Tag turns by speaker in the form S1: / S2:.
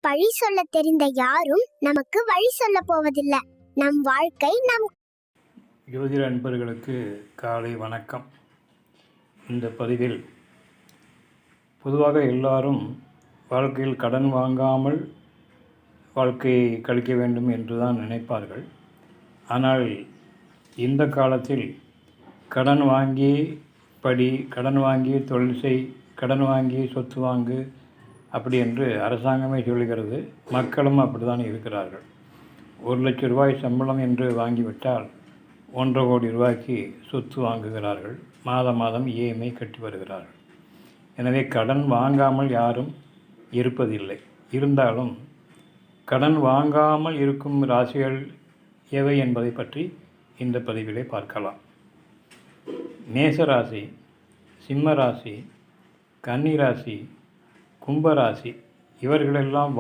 S1: பழி சொல்ல தெரிந்த யாரும் நமக்கு வழி சொல்ல போவதில்லை. நம் வாழ்க்கை நம்.
S2: ஜோதிட அன்பர்களுக்கு காலை வணக்கம். இந்த பதிவில் பொதுவாக எல்லாரும் வாழ்க்கையில் கடன் வாங்காமல் வாழ்க்கையை கழிக்க வேண்டும் என்று தான் நினைப்பார்கள். ஆனால் இந்த காலத்தில் கடன் வாங்கி படி, கடன் வாங்கி தொழில் செய், கடன் வாங்கி சொத்து வாங்கு அப்படி என்று அரசாங்கமே சொல்கிறது. மக்களும் அப்படி தான் இருக்கிறார்கள். 1,00,000 ரூபாய் சம்பளம் என்று வாங்கிவிட்டால் 1,50,00,000 கோடி ரூபாய்க்கு சொத்து வாங்குகிறார்கள். மாதம் இஎம்ஐ கட்டி வருகிறார்கள். எனவே கடன் வாங்காமல் யாரும் இருப்பதில்லை. இருந்தாலும் கடன் வாங்காமல் இருக்கும் ராசிகள் எவை என்பதை பற்றி இந்த பதிவிலே பார்க்கலாம். மேசராசி, சிம்ம ராசி, கன்னி ராசி, கும்பராசி இவர்களெல்லாம்